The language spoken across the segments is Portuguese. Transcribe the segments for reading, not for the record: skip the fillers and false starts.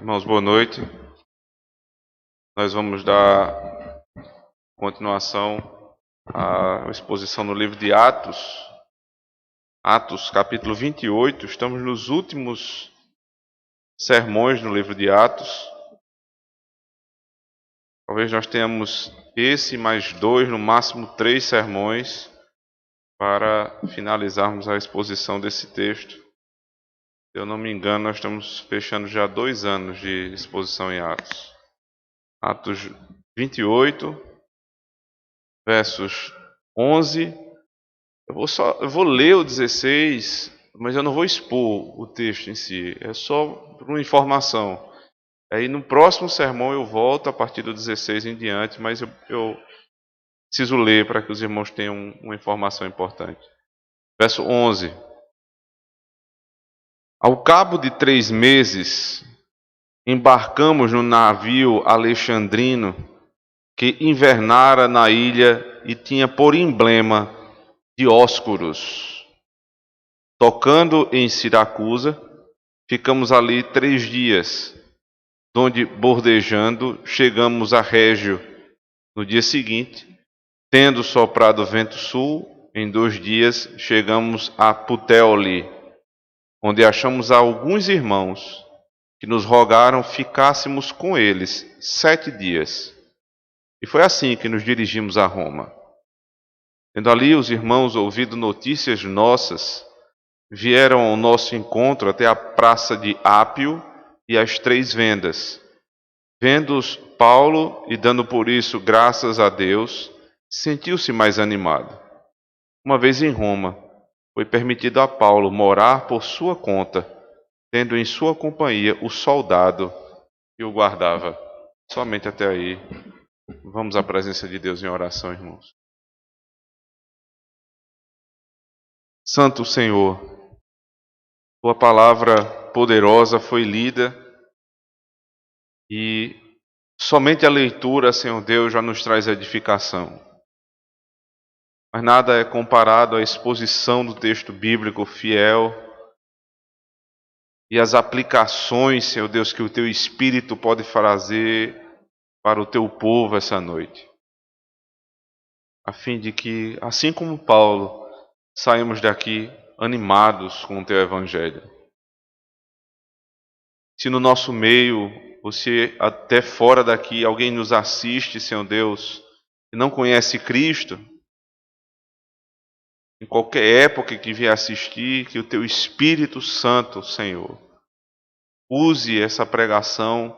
Irmãos, boa noite. Nós vamos dar continuação à exposição no livro de Atos. Atos, capítulo 28. Estamos nos últimos sermões no livro de Atos. Talvez nós tenhamos esse mais 2, no máximo 3 sermões para finalizarmos a exposição desse texto. Se eu não me engano, nós estamos fechando já 2 anos de exposição em Atos. Atos 28, versos 11. Eu vou ler o 16, mas eu não vou expor o texto em si. É só por uma informação. Aí no próximo sermão eu volto a partir do 16 em diante, mas eu preciso ler para que os irmãos tenham uma informação importante. Verso 11. Ao cabo de 3 meses, embarcamos no navio alexandrino que invernara na ilha e tinha por emblema Dióscuros. Tocando em Siracusa, ficamos ali 3 dias, donde, bordejando, chegamos a Régio. No dia seguinte, tendo soprado vento sul, em 2 dias chegamos a Puteoli, onde achamos alguns irmãos que nos rogaram ficássemos com eles 7 dias. E foi assim que nos dirigimos a Roma. Tendo ali os irmãos ouvido notícias nossas, vieram ao nosso encontro até a praça de Ápio e as 3 vendas. Vendo-os Paulo e dando por isso graças a Deus, sentiu-se mais animado. Uma vez em Roma, foi permitido a Paulo morar por sua conta, tendo em sua companhia o soldado que o guardava. Somente até aí. Vamos à presença de Deus em oração, irmãos. Santo Senhor, Tua palavra poderosa foi lida e somente a leitura, Senhor Deus, já nos traz edificação. Mas nada é comparado à exposição do texto bíblico fiel e as aplicações, Senhor Deus, que o Teu Espírito pode fazer para o Teu povo essa noite. A fim de que, assim como Paulo, saímos daqui animados com o Teu Evangelho. Se no nosso meio, ou se até fora daqui, alguém nos assiste, Senhor Deus, e não conhece Cristo, em qualquer época que vier assistir, que o Teu Espírito Santo, Senhor, use essa pregação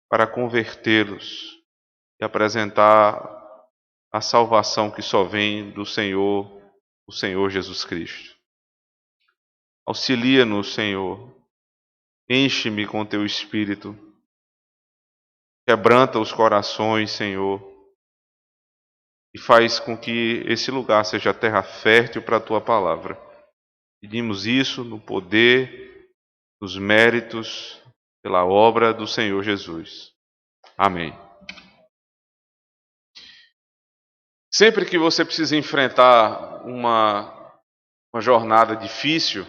para convertê-los e apresentar a salvação que só vem do Senhor, o Senhor Jesus Cristo. Auxilia-nos, Senhor. Enche-me com Teu Espírito. Quebranta os corações, Senhor. E faz com que esse lugar seja terra fértil para a Tua palavra. Pedimos isso no poder, nos méritos, pela obra do Senhor Jesus. Amém. Sempre que você precisa enfrentar uma jornada difícil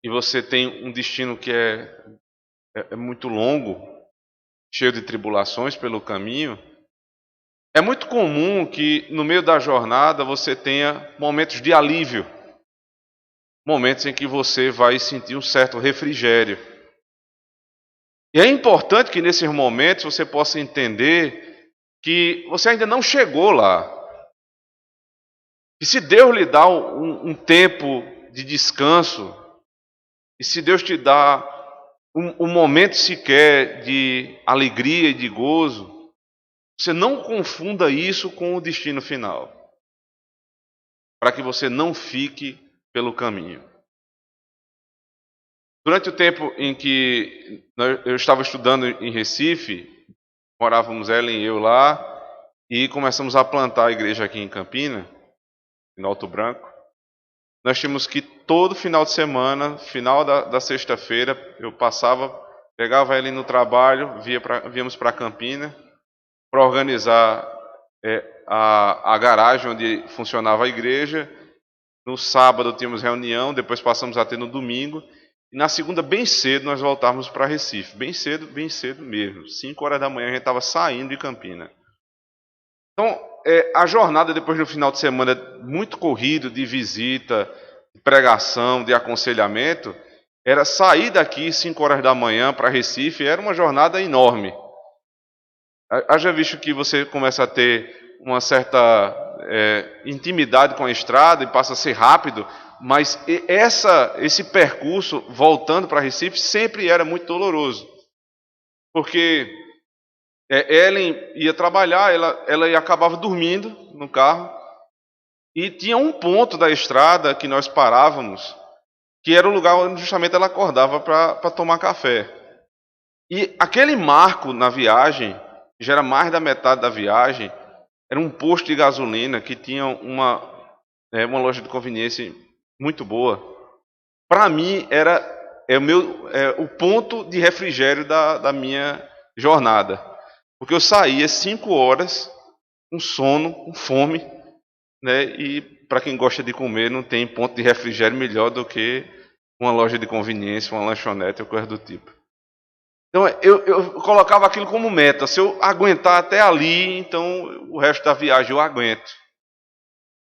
e você tem um destino que é muito longo, cheio de tribulações pelo caminho, é muito comum que no meio da jornada você tenha momentos de alívio, momentos em que você vai sentir um certo refrigério. E é importante que nesses momentos você possa entender que você ainda não chegou lá. E se Deus lhe dá um tempo de descanso, e se Deus te dá um momento sequer de alegria e de gozo, você não confunda isso com o destino final, para que você não fique pelo caminho. Durante o tempo em que eu estava estudando em Recife, morávamos ela e eu lá, e começamos a plantar a igreja aqui em Campina, no Alto Branco. Nós tínhamos que todo final de semana, final da sexta-feira, eu pegava ela no trabalho, víamos para Campina, para organizar a garagem onde funcionava a igreja. No sábado tínhamos reunião, depois passamos a ter no domingo. E na segunda, bem cedo, nós voltávamos para Recife. Bem cedo mesmo. 5 horas da manhã a gente estava saindo de Campina. Então, a jornada depois no final de semana, muito corrido, de visita, de pregação, de aconselhamento, era sair daqui 5 horas da manhã para Recife, era uma jornada enorme. Haja visto que você começa a ter uma certa intimidade com a estrada e passa a ser rápido, mas esse percurso, voltando para Recife, sempre era muito doloroso. Porque Ellen ia trabalhar, ela acabava dormindo no carro, e tinha um ponto da estrada que nós parávamos, que era o lugar onde justamente ela acordava para tomar café. E aquele marco na viagem, já era mais da metade da viagem, era um posto de gasolina que tinha uma loja de conveniência muito boa. Para mim, era o ponto de refrigério da minha jornada. Porque eu saía 5 horas, com sono, com fome, né? E para quem gosta de comer, não tem ponto de refrigério melhor do que uma loja de conveniência, uma lanchonete ou coisa do tipo. Então eu colocava aquilo como meta. Se eu aguentar até ali, então o resto da viagem eu aguento.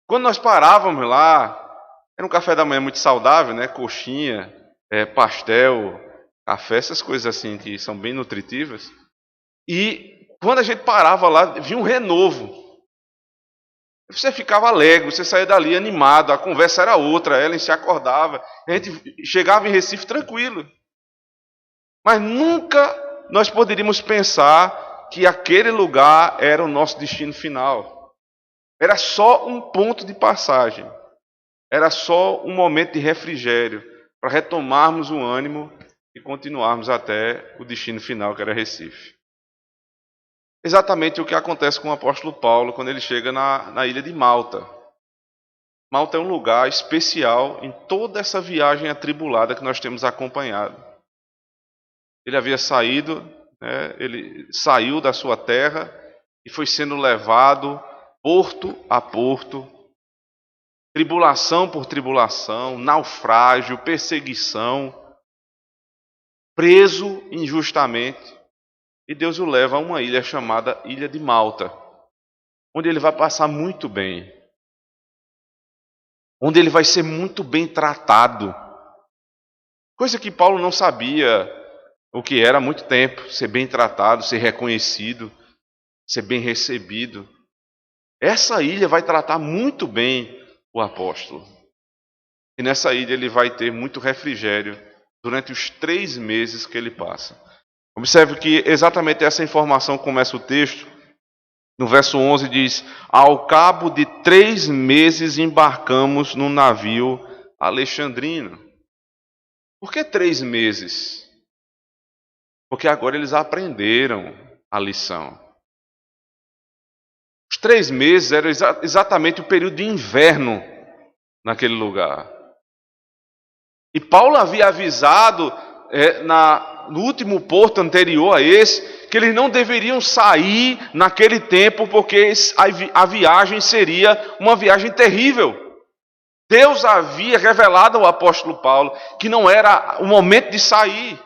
Quando nós parávamos lá, era um café da manhã muito saudável, né? Coxinha, pastel, café, essas coisas assim que são bem nutritivas. E quando a gente parava lá, vinha um renovo. Você ficava alegre, você saía dali animado, a conversa era outra, Ellen se acordava, a gente chegava em Recife tranquilo. Mas nunca nós poderíamos pensar que aquele lugar era o nosso destino final. Era só um ponto de passagem. Era só um momento de refrigério para retomarmos o ânimo e continuarmos até o destino final, que era Recife. Exatamente o que acontece com o apóstolo Paulo quando ele chega na ilha de Malta. Malta é um lugar especial em toda essa viagem atribulada que nós temos acompanhado. Ele havia saído, ele saiu da sua terra e foi sendo levado porto a porto, tribulação por tribulação, naufrágio, perseguição, preso injustamente. E Deus o leva a uma ilha chamada Ilha de Malta, onde ele vai passar muito bem, onde ele vai ser muito bem tratado, coisa que Paulo não sabia o que era há muito tempo, ser bem tratado, ser reconhecido, ser bem recebido. Essa ilha vai tratar muito bem o apóstolo. E nessa ilha ele vai ter muito refrigério durante os 3 meses que ele passa. Observe que exatamente essa informação começa o texto. No verso 11 diz: ao cabo de 3 meses embarcamos no navio alexandrino. Por que 3 meses? Porque agora eles aprenderam a lição. Os 3 meses eram exatamente o período de inverno naquele lugar. E Paulo havia avisado no último porto anterior a esse, que eles não deveriam sair naquele tempo, porque a viagem seria uma viagem terrível. Deus havia revelado ao apóstolo Paulo que não era o momento de sair,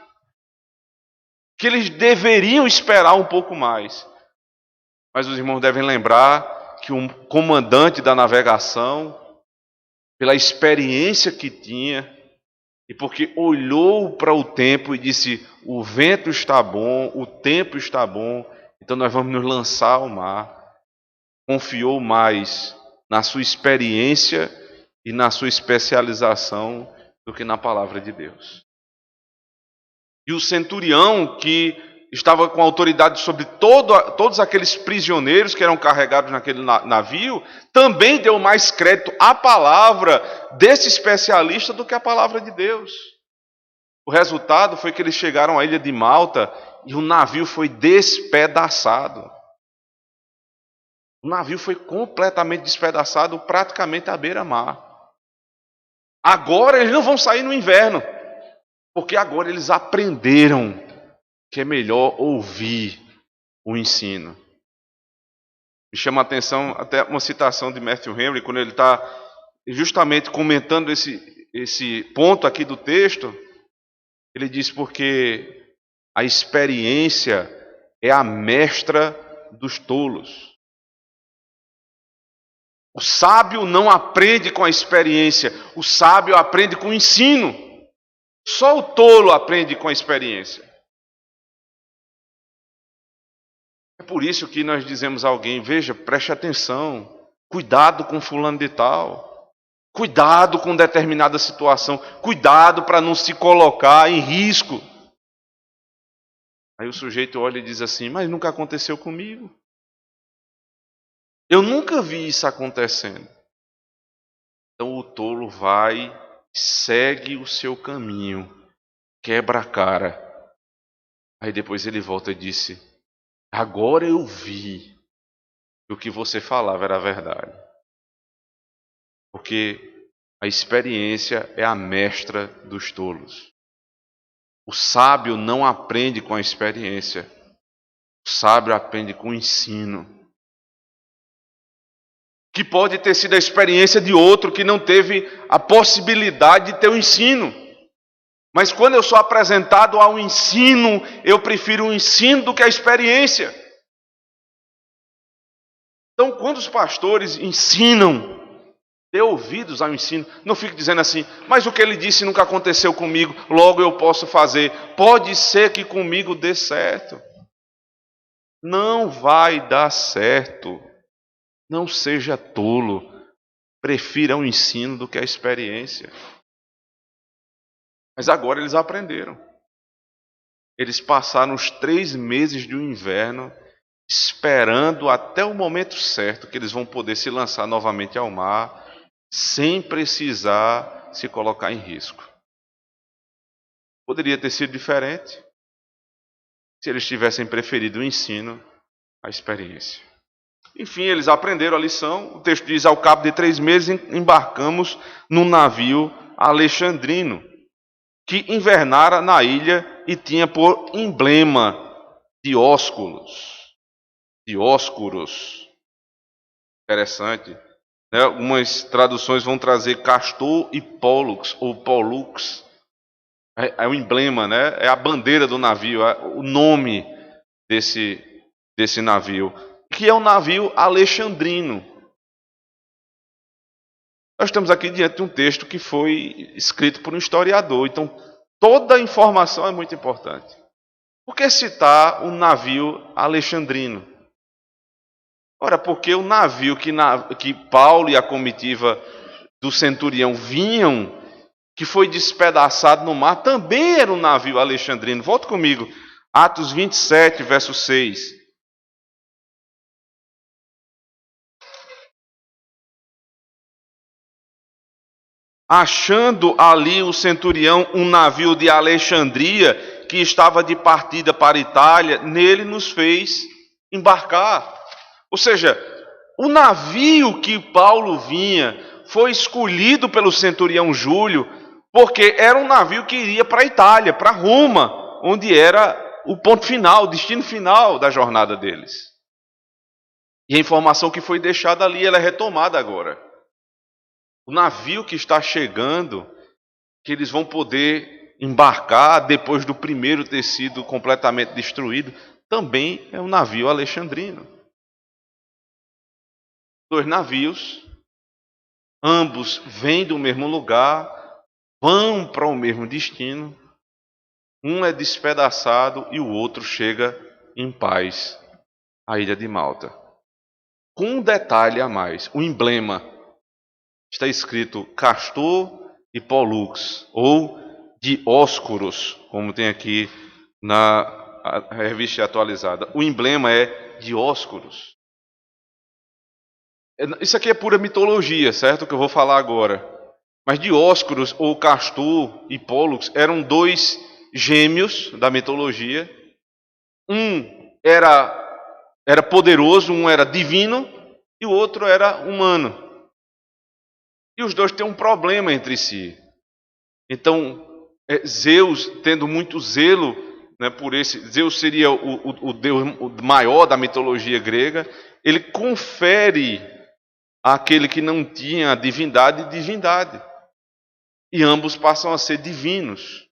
que eles deveriam esperar um pouco mais. Mas os irmãos devem lembrar que o comandante da navegação, pela experiência que tinha, e porque olhou para o tempo e disse: o vento está bom, o tempo está bom, então nós vamos nos lançar ao mar. Confiou mais na sua experiência e na sua especialização do que na palavra de Deus. E o centurião, que estava com autoridade sobre todos aqueles prisioneiros que eram carregados naquele navio, também deu mais crédito à palavra desse especialista do que à palavra de Deus. O resultado foi que eles chegaram à ilha de Malta e o navio foi despedaçado. O navio foi completamente despedaçado, praticamente à beira-mar. Agora eles não vão sair no inverno, porque agora eles aprenderam que é melhor ouvir o ensino. Me chama a atenção até uma citação de Matthew Henry, quando ele está justamente comentando esse ponto aqui do texto. Ele diz porque a experiência é a mestra dos tolos. O sábio não aprende com a experiência, o sábio aprende com o ensino. Só o tolo aprende com a experiência. É por isso que nós dizemos a alguém: veja, preste atenção, cuidado com fulano de tal, cuidado com determinada situação, cuidado para não se colocar em risco. Aí o sujeito olha e diz assim: mas nunca aconteceu comigo. Eu nunca vi isso acontecendo. Então o tolo vai, segue o seu caminho, quebra a cara. Aí depois ele volta e disse: agora eu vi que o que você falava era verdade. Porque a experiência é a mestra dos tolos. O sábio não aprende com a experiência. O sábio aprende com o ensino. Que pode ter sido a experiência de outro que não teve a possibilidade de ter o ensino. Mas quando eu sou apresentado ao ensino, eu prefiro o ensino do que a experiência. Então, quando os pastores ensinam, dê ouvidos ao ensino. Não fique dizendo assim: mas o que ele disse nunca aconteceu comigo, logo eu posso fazer. Pode ser que comigo dê certo. Não vai dar certo. Não seja tolo. Prefira o ensino do que a experiência. Mas agora eles aprenderam. Eles passaram os 3 meses do inverno esperando até o momento certo que eles vão poder se lançar novamente ao mar, sem precisar se colocar em risco. Poderia ter sido diferente se eles tivessem preferido o ensino à experiência. Enfim, eles aprenderam a lição. O texto diz: ao cabo de 3 meses embarcamos num navio alexandrino, que invernara na ilha e tinha por emblema Dióscuros. Dióscuros. Interessante. Né? Algumas traduções vão trazer Castor e Pólux, ou Pollux. É o emblema, né? É a bandeira do navio, é o nome desse navio, que é um navio alexandrino. Nós estamos aqui diante de um texto que foi escrito por um historiador, então toda a informação é muito importante. Por que citar um navio alexandrino? Ora, porque o navio que Paulo e a comitiva do centurião vinham, que foi despedaçado no mar, também era um navio alexandrino. Volta comigo, Atos 27, verso 6. Achando ali o centurião um navio de Alexandria, que estava de partida para a Itália, nele nos fez embarcar. Ou seja, o navio que Paulo vinha foi escolhido pelo centurião Júlio, porque era um navio que iria para a Itália, para Roma, onde era o ponto final, o destino final da jornada deles. E a informação que foi deixada ali, ela é retomada agora. O navio que está chegando, que eles vão poder embarcar depois do primeiro ter sido completamente destruído, também é um navio alexandrino. 2 navios, ambos vêm do mesmo lugar, vão para o mesmo destino. Um é despedaçado e o outro chega em paz à ilha de Malta. Com um detalhe a mais, o emblema está escrito Castor e Pollux, ou Dióscuros, como tem aqui na revista atualizada. O emblema é Dióscuros. Isso aqui é pura mitologia, certo? O que eu vou falar agora. Mas Dióscuros, ou Castor e Pollux, eram 2 gêmeos da mitologia. Um era poderoso, um era divino, e o outro era humano. E os 2 têm um problema entre si. Então, Zeus, tendo muito zelo, né, por esse, Zeus seria o deus maior da mitologia grega, ele confere àquele que não tinha divindade. E ambos passam a ser divinos.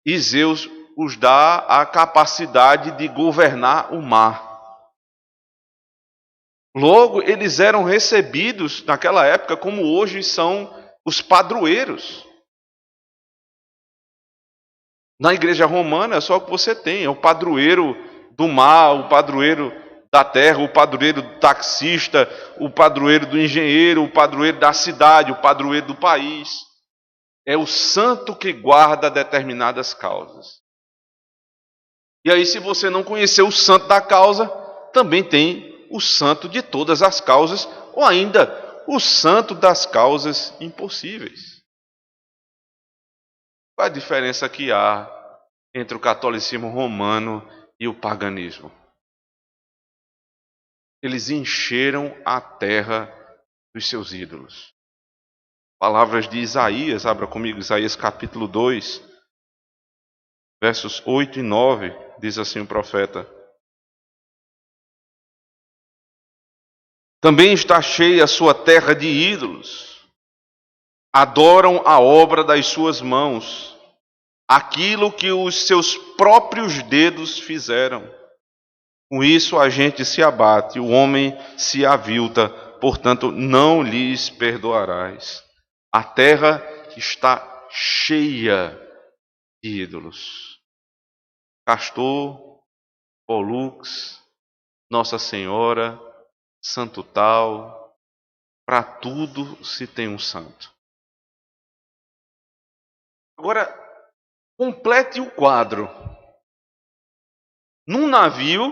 e Zeus os dá a capacidade de governar o mar. Logo, eles eram recebidos naquela época como hoje são os padroeiros. Na igreja romana é só o que você tem, é o padroeiro do mar, o padroeiro da terra, o padroeiro do taxista, o padroeiro do engenheiro, o padroeiro da cidade, o padroeiro do país. É o santo que guarda determinadas causas. E aí, se você não conhecer o santo da causa, também tem o santo de todas as causas, ou ainda o santo das causas impossíveis. Qual a diferença que há entre o catolicismo romano e o paganismo? Eles encheram a terra dos seus ídolos. Palavras de Isaías, abra comigo Isaías capítulo 2, versos 8 e 9, diz assim o profeta: também está cheia a sua terra de ídolos, adoram a obra das suas mãos, aquilo que os seus próprios dedos fizeram. Com isso a gente se abate, o homem se avilta, portanto não lhes perdoarás. A terra está cheia de ídolos. Castor, Pólux, Nossa Senhora, santo tal, para tudo se tem um santo. Agora, complete o quadro. Num navio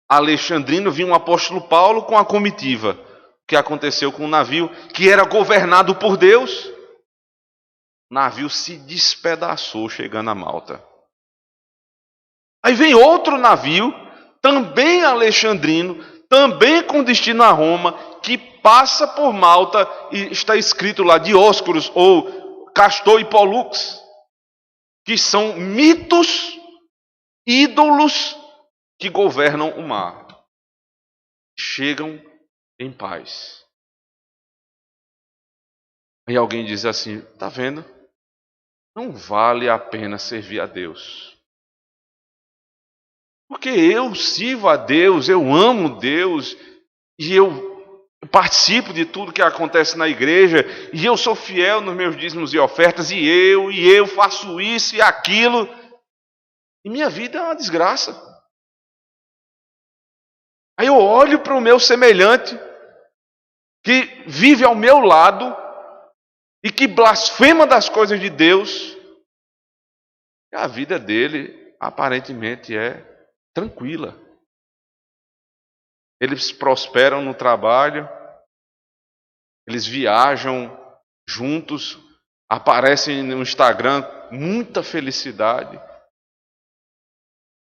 alexandrino vinha um apóstolo Paulo com a comitiva. O que aconteceu com o navio que era governado por Deus? O navio se despedaçou chegando a Malta. Aí vem outro navio, também alexandrino, também com destino a Roma, que passa por Malta e está escrito lá Dióscuros ou Castor e Pólux, que são mitos, ídolos que governam o mar. Chegam em paz. Aí alguém diz assim, tá vendo? Não vale a pena servir a Deus. Porque eu sirvo a Deus, eu amo Deus, e eu participo de tudo que acontece na igreja, e eu sou fiel nos meus dízimos e ofertas, e eu faço isso e aquilo, e minha vida é uma desgraça. Aí eu olho para o meu semelhante, que vive ao meu lado, e que blasfema das coisas de Deus, e a vida dele aparentemente é tranquila. Eles prosperam no trabalho, eles viajam juntos, aparecem no Instagram, muita felicidade. O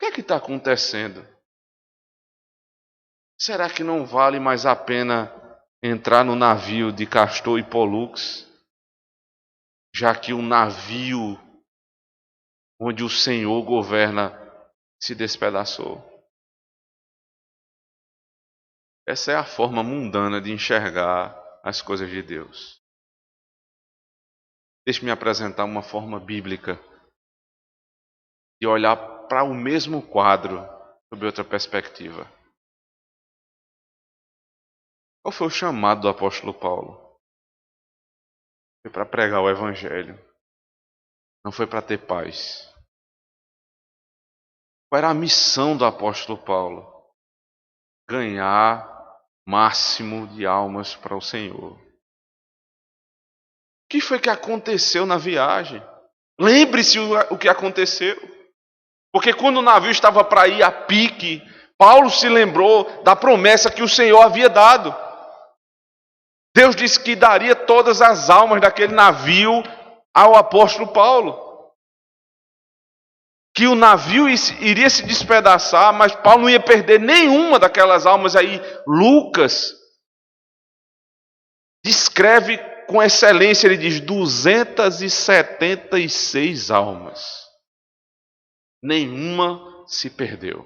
que é que está acontecendo? Será que não vale mais a pena entrar no navio de Castor e Pólux, já que o navio onde o Senhor governa se despedaçou? Essa é a forma mundana de enxergar as coisas de Deus. Deixe-me apresentar uma forma bíblica de olhar para o mesmo quadro sob outra perspectiva. Qual foi o chamado do apóstolo Paulo? Foi para pregar o evangelho. Não foi para ter paz. Qual era a missão do apóstolo Paulo? Ganhar máximo de almas para o Senhor. O que foi que aconteceu na viagem? Lembre-se o que aconteceu. Porque quando o navio estava para ir a pique, Paulo se lembrou da promessa que o Senhor havia dado. Deus disse que daria todas as almas daquele navio ao apóstolo Paulo. Que o navio iria se despedaçar, mas Paulo não ia perder nenhuma daquelas almas. Aí Lucas descreve com excelência, ele diz 276 almas. Nenhuma se perdeu.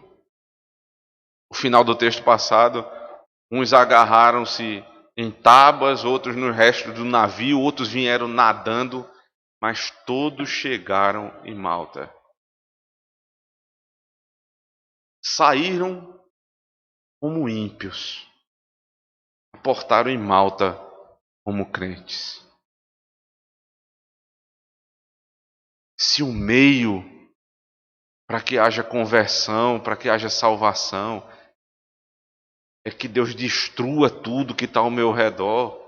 No final do texto passado, uns agarraram-se em tábuas, outros no resto do navio, outros vieram nadando. mas todos chegaram em Malta. Saíram como ímpios, aportaram em Malta como crentes. Se o meio para que haja conversão, para que haja salvação, é que Deus destrua tudo que está ao meu redor,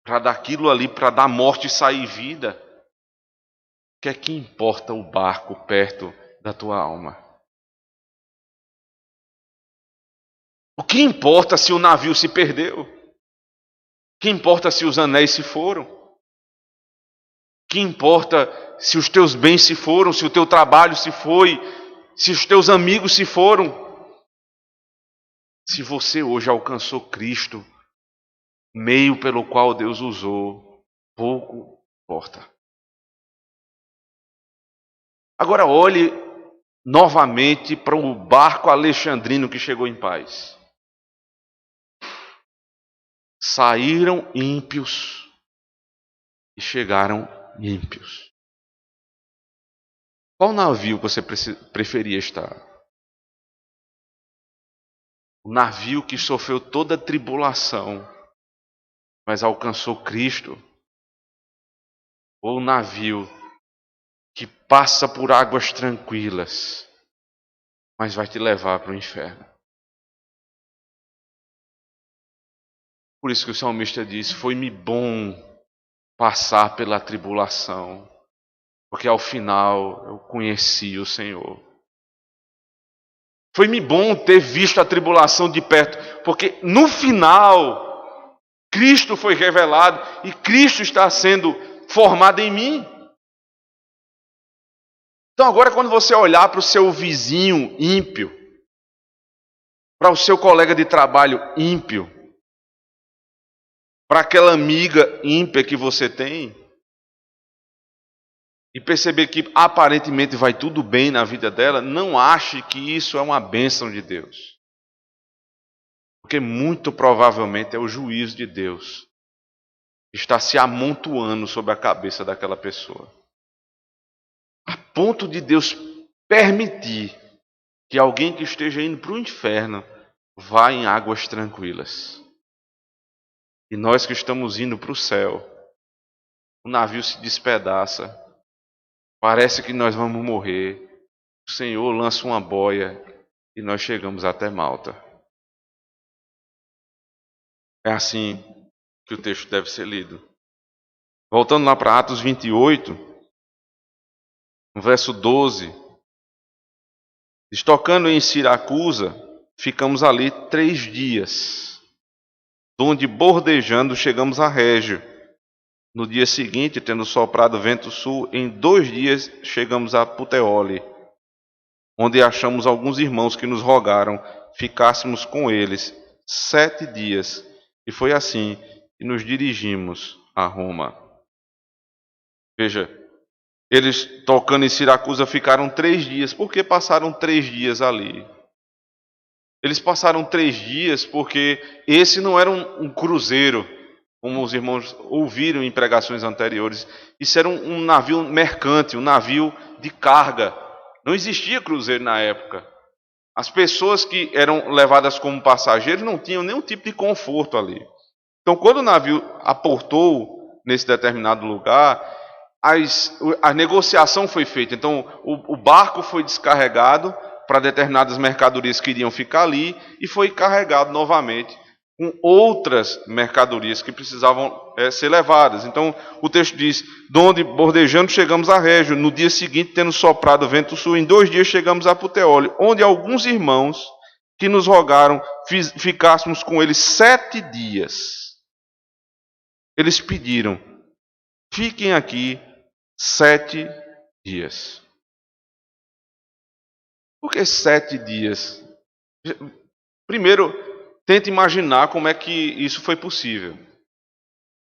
para daquilo ali, para dar morte e sair vida, o que é que importa o barco perto da tua alma? O que importa se o navio se perdeu? O que importa se os anéis se foram? O que importa se os teus bens se foram, se o teu trabalho se foi, se os teus amigos se foram? Se você hoje alcançou Cristo, meio pelo qual Deus usou, pouco importa. Agora olhe novamente para o barco alexandrino que chegou em paz. Saíram ímpios e chegaram ímpios. Qual navio você preferia estar? O navio que sofreu toda a tribulação, mas alcançou Cristo? Ou o navio que passa por águas tranquilas, mas vai te levar para o inferno? Por isso que o salmista diz: foi-me bom passar pela tribulação, porque ao final eu conheci o Senhor. Foi-me bom ter visto a tribulação de perto, porque no final Cristo foi revelado e Cristo está sendo formado em mim. Então agora, quando você olhar para o seu vizinho ímpio, para o seu colega de trabalho ímpio, para aquela amiga ímpia que você tem, e perceber que aparentemente vai tudo bem na vida dela, não ache que isso é uma bênção de Deus. Porque muito provavelmente é o juízo de Deus que está se amontoando sobre a cabeça daquela pessoa. A ponto de Deus permitir que alguém que esteja indo para o inferno vá em águas tranquilas. E nós que estamos indo para o céu, o navio se despedaça, parece que nós vamos morrer. O Senhor lança uma boia e nós chegamos até Malta. É assim que o texto deve ser lido. Voltando lá para Atos 28, no verso 12. Estocando em Siracusa, ficamos ali 3 dias, donde bordejando chegamos a Régio. No dia seguinte, tendo soprado vento sul, em 2 dias chegamos a Puteoli, onde achamos alguns irmãos que nos rogaram ficássemos com eles 7 dias, e foi assim que nos dirigimos a Roma. Veja, eles tocando em Siracusa ficaram 3 dias. Por que passaram 3 dias ali? Eles passaram 3 dias porque esse não era um cruzeiro, como os irmãos ouviram em pregações anteriores. Isso era um navio mercante, um navio de carga. Não existia cruzeiro na época. As pessoas que eram levadas como passageiros não tinham nenhum tipo de conforto ali. Então, quando o navio aportou nesse determinado lugar, a negociação foi feita. Então, o barco foi descarregado para determinadas mercadorias que iriam ficar ali e foi carregado novamente com outras mercadorias que precisavam ser levadas. Então, o texto diz: donde bordejando chegamos a Régio, no dia seguinte, tendo soprado vento sul, em 2 dias chegamos a Puteoli, onde alguns irmãos que nos rogaram ficássemos com eles 7 dias. Eles pediram: fiquem aqui 7 dias. Por que 7 dias? Primeiro, tente imaginar como é que isso foi possível.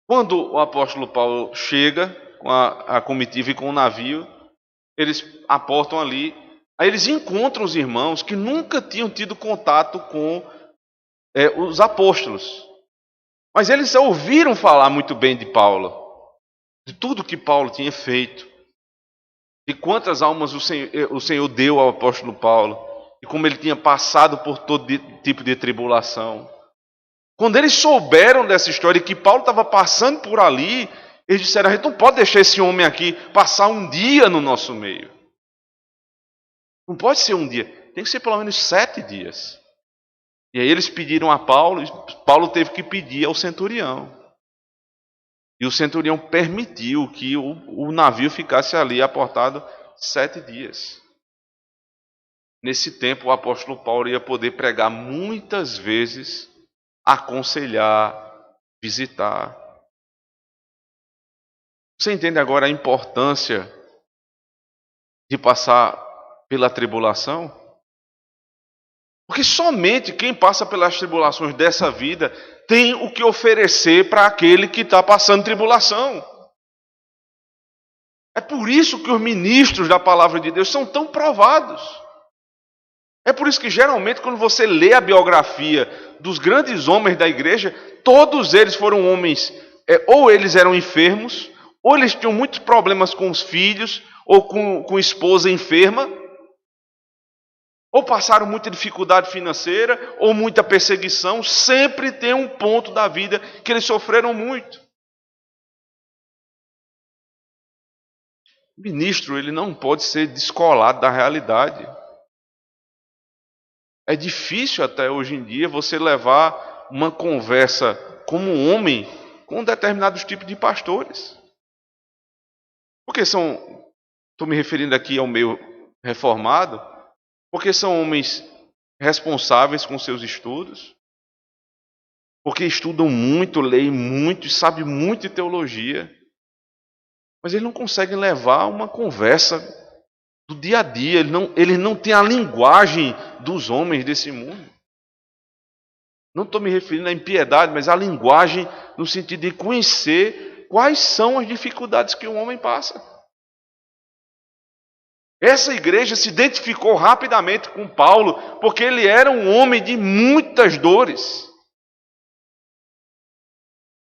Quando o apóstolo Paulo chega com a comitiva e com o navio, eles aportam ali, aí eles encontram os irmãos que nunca tinham tido contato com os apóstolos. Mas eles ouviram falar muito bem de Paulo. de tudo que Paulo tinha feito, de quantas almas o Senhor deu ao apóstolo Paulo, e como ele tinha passado por todo tipo de tribulação. Quando eles souberam dessa história e que Paulo estava passando por ali, eles disseram: a gente não pode deixar esse homem aqui passar um dia no nosso meio. Não pode ser um dia, tem que ser pelo menos 7 dias. E aí eles pediram a Paulo, e Paulo teve que pedir ao centurião. E o centurião permitiu que o navio ficasse ali aportado 7 dias. Nesse tempo, o apóstolo Paulo ia poder pregar muitas vezes, aconselhar, visitar. Você entende agora a importância de passar pela tribulação? Porque somente quem passa pelas tribulações dessa vida tem o que oferecer para aquele que está passando tribulação. É por isso que os ministros da palavra de Deus são tão provados. É por isso que geralmente quando você lê a biografia dos grandes homens da igreja, todos eles foram homens, ou eles eram enfermos, ou eles tinham muitos problemas com os filhos, ou com esposa enferma, ou passaram muita dificuldade financeira, ou muita perseguição. Sempre tem um ponto da vida que eles sofreram muito. O ministro, ele não pode ser descolado da realidade. É difícil até hoje em dia você levar uma conversa como um homem com determinados tipos de pastores. Porque estou me referindo aqui ao meio reformado, porque são homens responsáveis com seus estudos, porque estudam muito, leem muito e sabem muito de teologia, mas eles não conseguem levar uma conversa do dia a dia, eles não têm a linguagem dos homens desse mundo. Não estou me referindo à impiedade, mas à linguagem no sentido de conhecer quais são as dificuldades que o homem passa. Essa igreja se identificou rapidamente com Paulo, porque ele era um homem de muitas dores.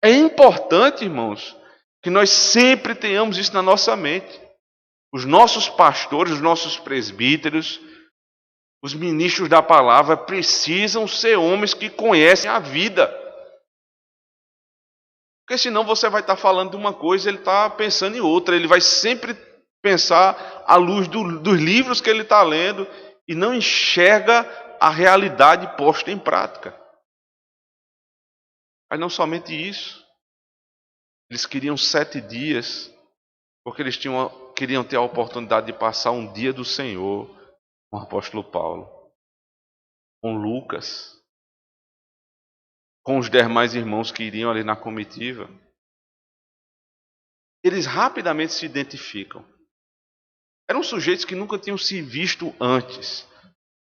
É importante, irmãos, que nós sempre tenhamos isso na nossa mente. Os nossos pastores, os nossos presbíteros, os ministros da palavra precisam ser homens que conhecem a vida. Porque senão você vai estar falando de uma coisa e ele está pensando em outra. Ele vai sempre pensar à luz dos livros que ele está lendo e não enxerga a realidade posta em prática. Mas não somente isso. Eles queriam 7 dias, porque eles queriam ter a oportunidade de passar um dia do Senhor com o apóstolo Paulo, com Lucas, com os demais irmãos que iriam ali na comitiva. Eles rapidamente se identificam. Eram sujeitos que nunca tinham se visto antes.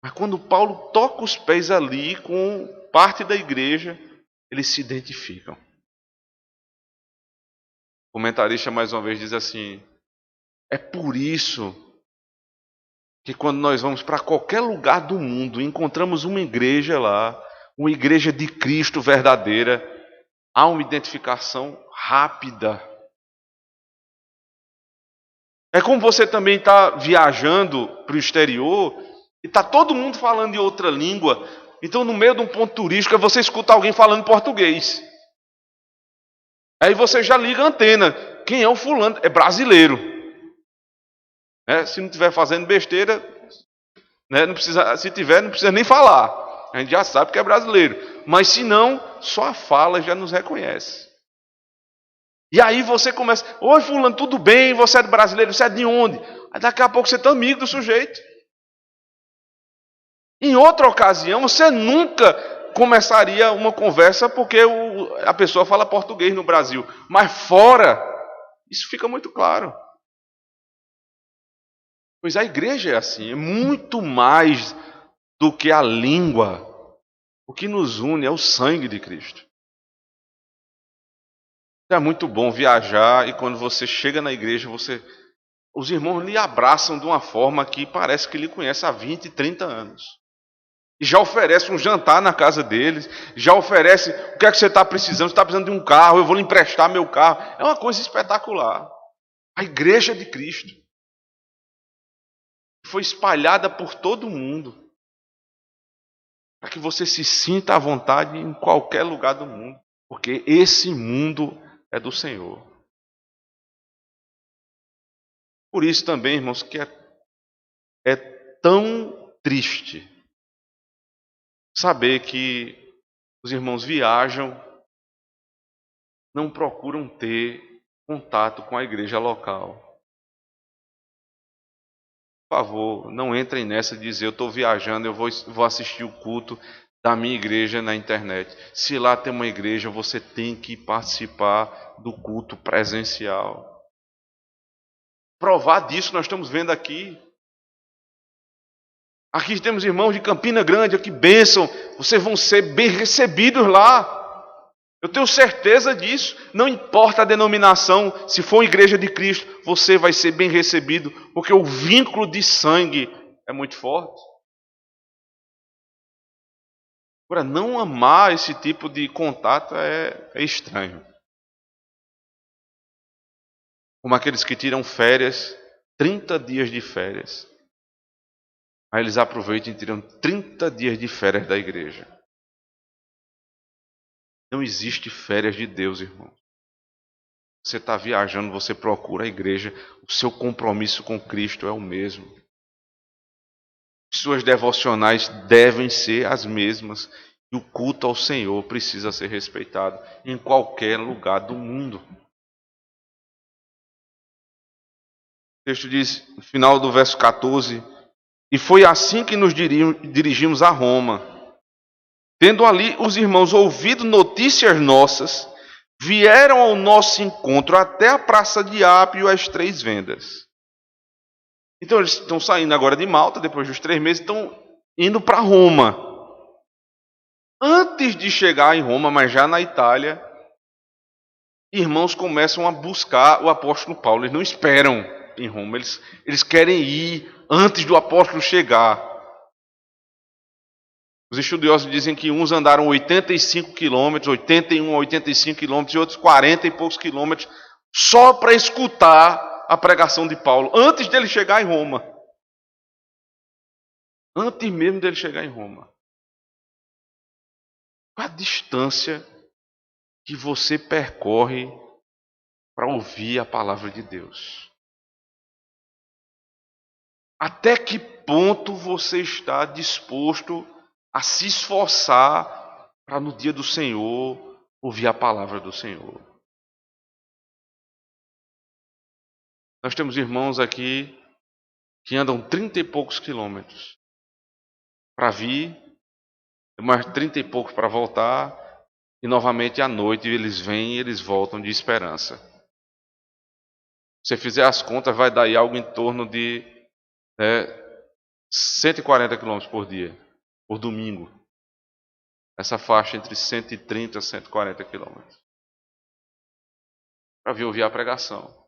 Mas quando Paulo toca os pés ali com parte da igreja, eles se identificam. O comentarista mais uma vez diz assim: é por isso que quando nós vamos para qualquer lugar do mundo, encontramos uma igreja lá, uma igreja de Cristo verdadeira, há uma identificação rápida. É como você também está viajando para o exterior e está todo mundo falando em outra língua. Então, no meio de um ponto turístico, você escuta alguém falando português. Aí você já liga a antena. Quem é o fulano? É brasileiro. Se não estiver fazendo besteira, não precisa, se tiver, não precisa nem falar. A gente já sabe que é brasileiro. Mas se não, só a fala já nos reconhece. E aí você começa: oi fulano, tudo bem? Você é do brasileiro? Você é de onde? Aí daqui a pouco você está amigo do sujeito. Em outra ocasião, você nunca começaria uma conversa porque a pessoa fala português no Brasil. Mas fora, isso fica muito claro. Pois a igreja é assim, é muito mais do que a língua. O que nos une é o sangue de Cristo. É muito bom viajar e quando você chega na igreja, os irmãos lhe abraçam de uma forma que parece que lhe conhece há 20, 30 anos. E já oferece um jantar na casa deles, já oferece o que é que você está precisando. Você está precisando de um carro, eu vou lhe emprestar meu carro. É uma coisa espetacular. A igreja de Cristo foi espalhada por todo o mundo, para que você se sinta à vontade em qualquer lugar do mundo, porque esse mundo é do Senhor. Por isso também, irmãos, que é tão triste saber que os irmãos viajam, não procuram ter contato com a igreja local. Por favor, não entrem nessa de dizer, eu estou viajando, eu vou assistir o culto da minha igreja na internet. Se lá tem uma igreja, você tem que participar do culto presencial. Provar disso nós estamos vendo aqui. Aqui temos irmãos de Campina Grande, que bênção, vocês vão ser bem recebidos lá. Eu tenho certeza disso. Não importa a denominação, se for igreja de Cristo, você vai ser bem recebido, porque o vínculo de sangue é muito forte. Agora, não amar esse tipo de contato é estranho. Como aqueles que tiram férias, 30 dias de férias. Aí eles aproveitam e tiram 30 dias de férias da igreja. Não existe férias de Deus, irmão. Você está viajando, você procura a igreja, o seu compromisso com Cristo é o mesmo. Suas devocionais devem ser as mesmas. E o culto ao Senhor precisa ser respeitado em qualquer lugar do mundo. O texto diz, no final do verso 14, e foi assim que nos dirigimos a Roma. Tendo ali os irmãos ouvido notícias nossas, vieram ao nosso encontro até a praça de Apio, às 3 vendas. Então eles estão saindo agora de Malta, depois dos 3 meses, estão indo para Roma. Antes de chegar em Roma, mas já na Itália, irmãos começam a buscar o apóstolo Paulo. Eles não esperam em Roma, eles querem ir antes do apóstolo chegar. Os estudiosos dizem que uns andaram 85 quilômetros, 81 a 85 quilômetros, e outros 40 e poucos quilômetros, só para escutar a pregação de Paulo, antes dele chegar em Roma. Antes mesmo dele chegar em Roma. Qual a distância que você percorre para ouvir a palavra de Deus? Até que ponto você está disposto a se esforçar para no dia do Senhor ouvir a palavra do Senhor? Nós temos irmãos aqui que andam 30 e poucos quilômetros para vir, mais 30 e poucos para voltar, e novamente à noite eles vêm e eles voltam de esperança. Se você fizer as contas, vai dar aí algo em torno de 140 quilômetros por dia, por domingo. Essa faixa entre 130 e 140 quilômetros. Para vir ouvir a pregação.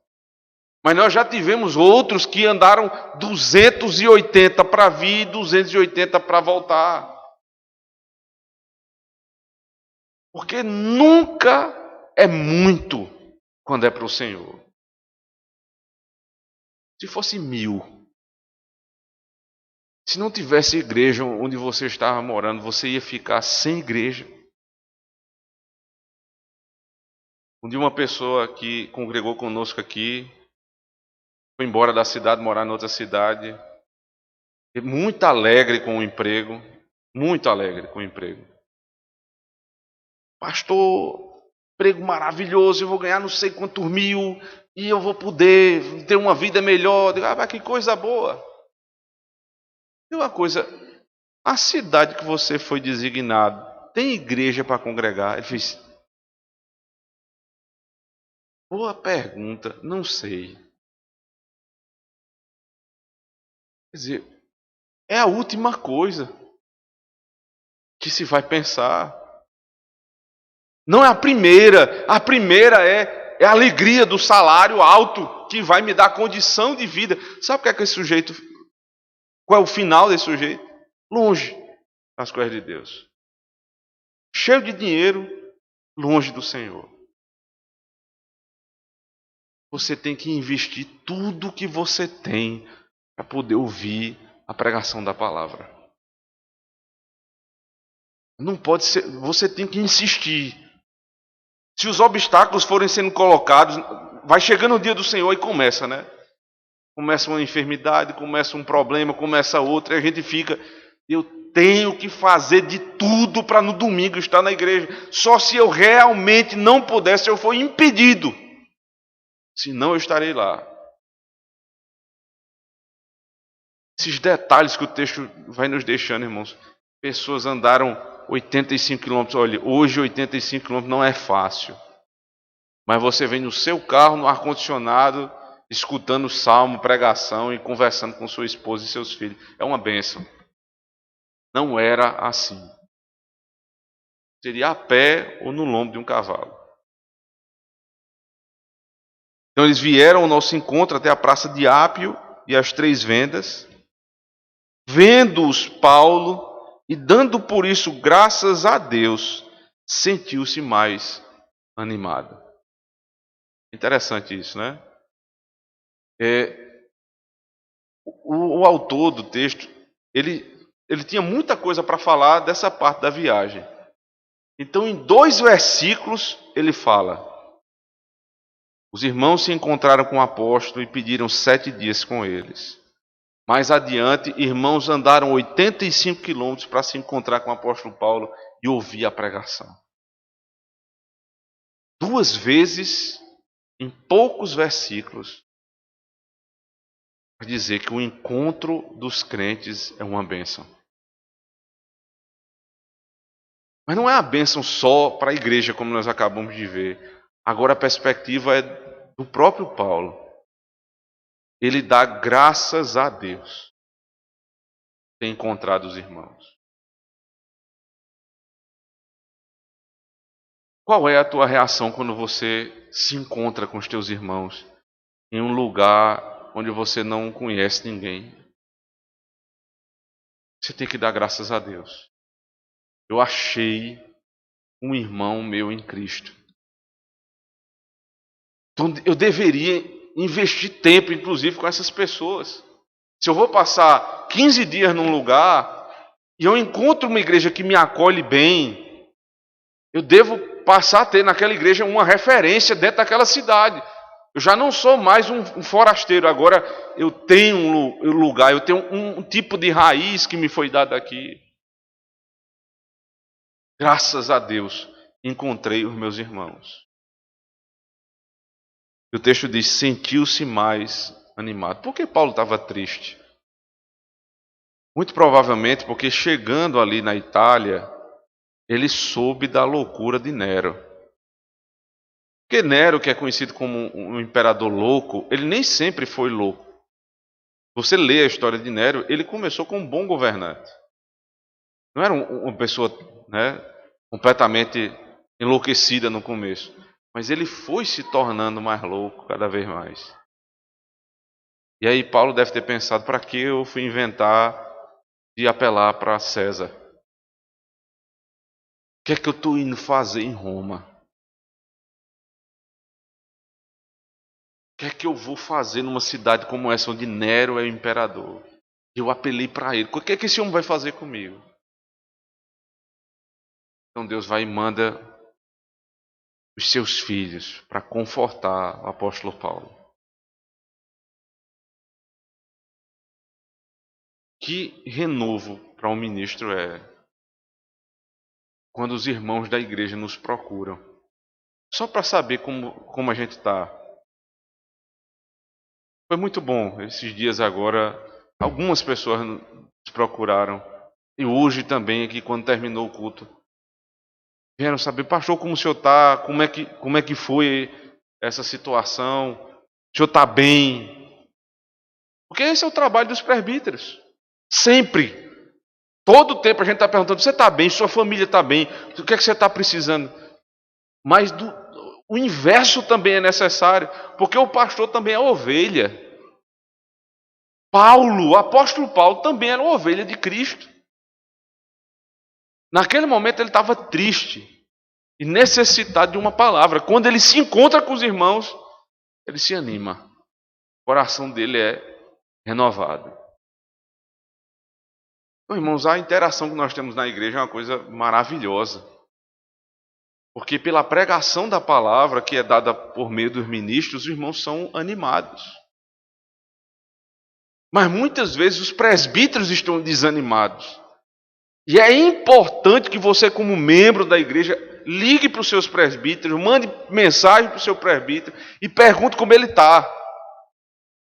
Mas nós já tivemos outros que andaram 280 para vir e 280 para voltar. Porque nunca é muito quando é para o Senhor. Se fosse 1000, se não tivesse igreja onde você estava morando, você ia ficar sem igreja. Um dia uma pessoa que congregou conosco aqui, foi embora da cidade, morar em outra cidade, muito alegre com o emprego, muito alegre com o emprego. Pastor, emprego maravilhoso, eu vou ganhar não sei quantos mil, e eu vou poder ter uma vida melhor. Digo, mas que coisa boa. E uma coisa, a cidade que você foi designado, tem igreja para congregar? Ele fez, boa pergunta, não sei. Quer dizer, é a última coisa que se vai pensar. Não é a primeira. A primeira é a alegria do salário alto que vai me dar condição de vida. Sabe o que é que esse sujeito... Qual é o final desse sujeito? Longe. nas coisas de Deus. Cheio de dinheiro, longe do Senhor. Você tem que investir tudo que você tem para poder ouvir a pregação da palavra. Não pode ser, você tem que insistir. Se os obstáculos forem sendo colocados, vai chegando o dia do Senhor e começa, né? Começa uma enfermidade, começa um problema, começa outro, e a gente fica, eu tenho que fazer de tudo para no domingo estar na igreja. Só se eu realmente não puder, se eu for impedido. Senão eu estarei lá. Esses detalhes que o texto vai nos deixando, irmãos. Pessoas andaram 85 quilômetros. Olha, hoje 85 quilômetros não é fácil. Mas você vem no seu carro, no ar-condicionado, escutando salmo, pregação e conversando com sua esposa e seus filhos. É uma bênção. Não era assim. Seria a pé ou no lombo de um cavalo. Então eles vieram ao nosso encontro até a praça de Ápio e as 3 vendas. Vendo-os Paulo e dando por isso graças a Deus, sentiu-se mais animado. Interessante isso, né? O autor do texto, ele tinha muita coisa para falar dessa parte da viagem. Então, em 2 versículos, ele fala: os irmãos se encontraram com o apóstolo e pediram 7 dias com eles. Mais adiante, irmãos andaram 85 quilômetros para se encontrar com o apóstolo Paulo e ouvir a pregação. 2 vezes, em poucos versículos, para dizer que o encontro dos crentes é uma bênção. Mas não é a bênção só para a igreja, como nós acabamos de ver. Agora a perspectiva é do próprio Paulo. Ele dá graças a Deus por ter encontrado os irmãos. Qual é a tua reação quando você se encontra com os teus irmãos em um lugar onde você não conhece ninguém? Você tem que dar graças a Deus. Eu achei um irmão meu em Cristo. Então eu deveria investir tempo, inclusive, com essas pessoas. Se eu vou passar 15 dias num lugar e eu encontro uma igreja que me acolhe bem, eu devo passar a ter naquela igreja uma referência dentro daquela cidade. Eu já não sou mais um forasteiro, agora eu tenho um lugar, eu tenho um tipo de raiz que me foi dado aqui. Graças a Deus, encontrei os meus irmãos. E o texto diz, sentiu-se mais animado. Por que Paulo estava triste? Muito provavelmente porque chegando ali na Itália, ele soube da loucura de Nero. Porque Nero, que é conhecido como um imperador louco, ele nem sempre foi louco. Você lê a história de Nero, ele começou como um bom governante. Não era uma pessoa, né, completamente enlouquecida no começo. Mas ele foi se tornando mais louco cada vez mais. E aí Paulo deve ter pensado, para que eu fui inventar de apelar para César? O que é que eu estou indo fazer em Roma? O que é que eu vou fazer numa cidade como essa, onde Nero é o imperador? Eu apelei para ele. O que é que esse homem vai fazer comigo? Então Deus vai e manda os seus filhos para confortar o apóstolo Paulo. Que renovo para um ministro é quando os irmãos da igreja nos procuram, só para saber como a gente está. Foi muito bom esses dias agora, algumas pessoas nos procuraram, e hoje também aqui quando terminou o culto, vieram saber, pastor, como o senhor está, como é que foi essa situação, o senhor está bem? Porque esse é o trabalho dos presbíteros, sempre. Todo o tempo a gente está perguntando, você está bem, sua família está bem, o que é que você está precisando? Mas o inverso também é necessário, porque o pastor também é ovelha. Paulo, o apóstolo Paulo, também era uma ovelha de Cristo. Naquele momento ele estava triste e necessitado de uma palavra. Quando ele se encontra com os irmãos, ele se anima. O coração dele é renovado. Então, irmãos, a interação que nós temos na igreja é uma coisa maravilhosa. Porque pela pregação da palavra que é dada por meio dos ministros, os irmãos são animados. Mas muitas vezes os presbíteros estão desanimados. E é importante que você, como membro da igreja, ligue para os seus presbíteros, mande mensagem para o seu presbítero e pergunte como ele está.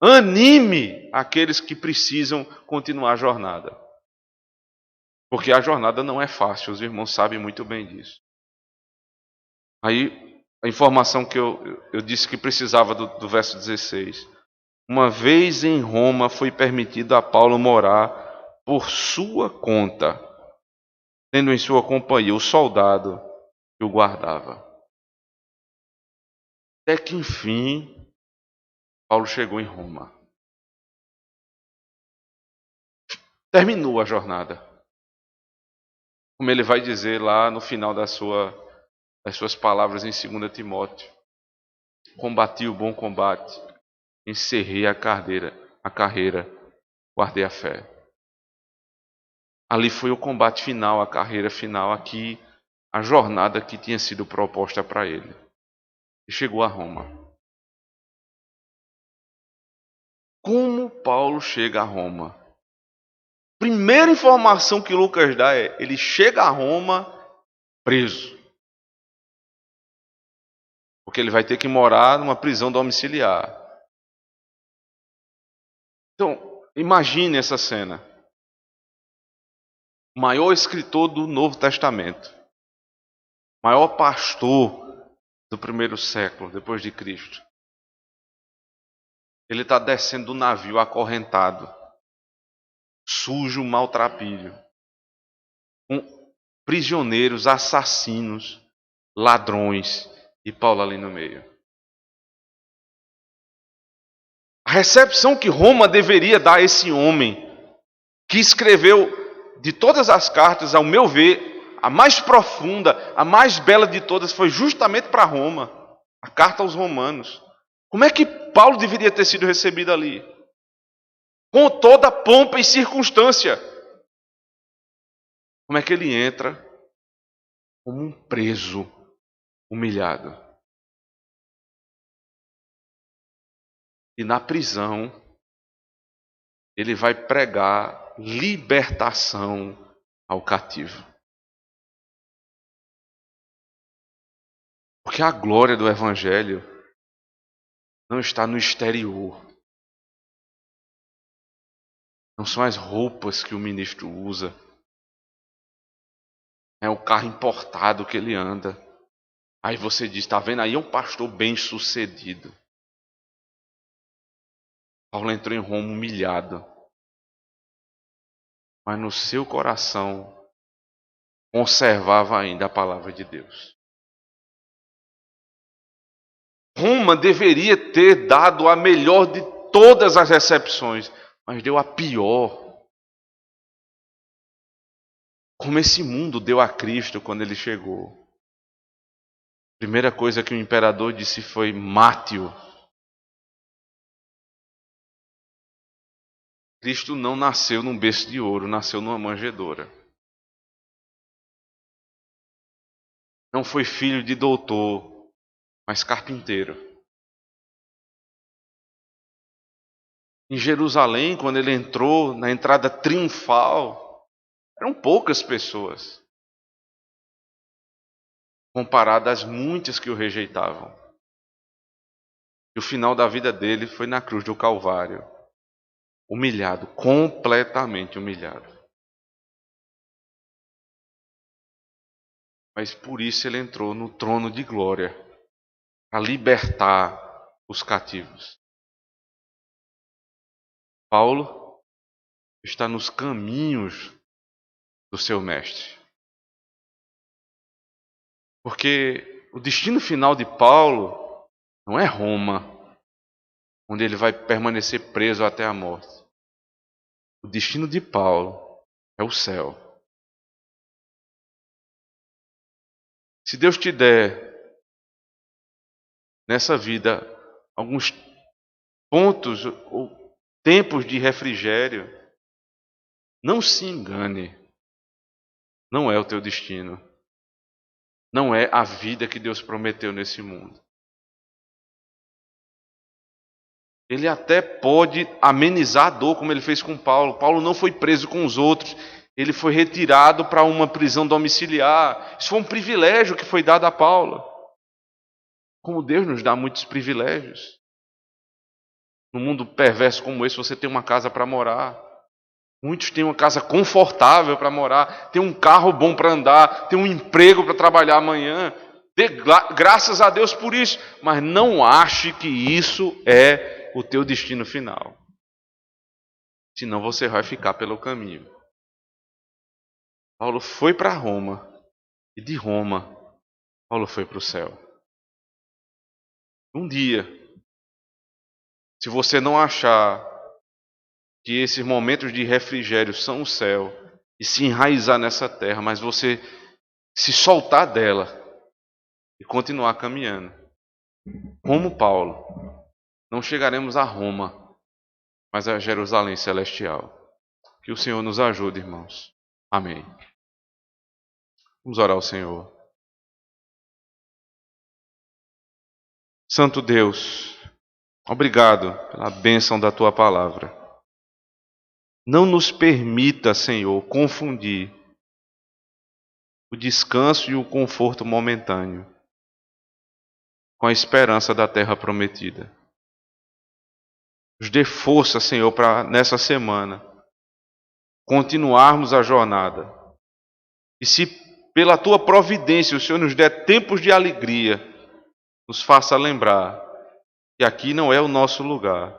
Anime aqueles que precisam continuar a jornada. Porque a jornada não é fácil, os irmãos sabem muito bem disso. Aí, a informação que eu disse que precisava do verso 16. Uma vez em Roma foi permitido a Paulo morar por sua conta, tendo em sua companhia o soldado que o guardava. Até que enfim, Paulo chegou em Roma. Terminou a jornada. Como ele vai dizer lá no final das suas palavras em 2 Timóteo. Combati o bom combate, encerrei a carreira, guardei a fé. Ali foi o combate final, a carreira final, aqui a jornada que tinha sido proposta para ele. E chegou a Roma. Como Paulo chega a Roma? Primeira informação que Lucas dá é: ele chega a Roma preso. Porque ele vai ter que morar numa prisão domiciliar. Então, imagine essa cena. O maior escritor do Novo Testamento. O maior pastor do primeiro século, depois de Cristo. Ele está descendo do navio acorrentado, sujo, maltrapilho, com prisioneiros, assassinos, ladrões e Paulo ali no meio. A recepção que Roma deveria dar a esse homem, que escreveu de todas as cartas, ao meu ver, a mais profunda, a mais bela de todas, foi justamente para Roma, a carta aos Romanos. Como é que Paulo deveria ter sido recebido ali? Com toda a pompa e circunstância. Como é que ele entra? Como um preso, humilhado. E na prisão, ele vai pregar libertação ao cativo. Porque a glória do Evangelho não está no exterior. Não são as roupas que o ministro usa. É o carro importado que ele anda. Aí você diz, está vendo aí, é um pastor bem sucedido. Paulo entrou em Roma humilhado. Mas no seu coração conservava ainda a palavra de Deus. Roma deveria ter dado a melhor de todas as recepções, mas deu a pior. Como esse mundo deu a Cristo quando ele chegou. A primeira coisa que o imperador disse foi: mate-o. Cristo não nasceu num berço de ouro, nasceu numa manjedoura. Não foi filho de doutor, mas carpinteiro. Em Jerusalém, quando ele entrou na entrada triunfal, eram poucas pessoas, comparado às muitas que o rejeitavam. E o final da vida dele foi na cruz do Calvário, humilhado, completamente humilhado. Mas por isso ele entrou no trono de glória, para libertar os cativos. Paulo está nos caminhos do seu mestre. Porque o destino final de Paulo não é Roma, onde ele vai permanecer preso até a morte. O destino de Paulo é o céu. Se Deus te der nessa vida alguns pontos ou tempos de refrigério, não se engane. Não é o teu destino. Não é a vida que Deus prometeu nesse mundo. Ele até pode amenizar a dor, como ele fez com Paulo. Paulo não foi preso com os outros. Ele foi retirado para uma prisão domiciliar. Isso foi um privilégio que foi dado a Paulo. Como Deus nos dá muitos privilégios. No mundo perverso como esse, você tem uma casa para morar. Muitos têm uma casa confortável para morar, tem um carro bom para andar, tem um emprego para trabalhar amanhã. Dê graças a Deus por isso, mas não ache que isso é o teu destino final. Senão você vai ficar pelo caminho. Paulo foi para Roma, e de Roma, Paulo foi para o céu. Um dia, se você não achar que esses momentos de refrigério são o céu, e se enraizar nessa terra, mas você se soltar dela e continuar caminhando, como Paulo, não chegaremos a Roma, mas a Jerusalém celestial. Que o Senhor nos ajude, irmãos. Amém. Vamos orar ao Senhor. Santo Deus, obrigado pela bênção da Tua palavra. Não nos permita, Senhor, confundir o descanso e o conforto momentâneo com a esperança da terra prometida. Nos dê força, Senhor, para nessa semana continuarmos a jornada. E se pela Tua providência o Senhor nos der tempos de alegria, nos faça lembrar que aqui não é o nosso lugar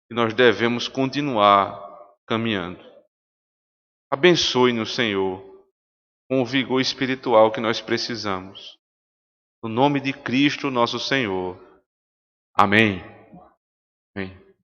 e nós devemos continuar caminhando. Abençoe-nos, Senhor, com o vigor espiritual que nós precisamos. No nome de Cristo, nosso Senhor. Amém. Amém.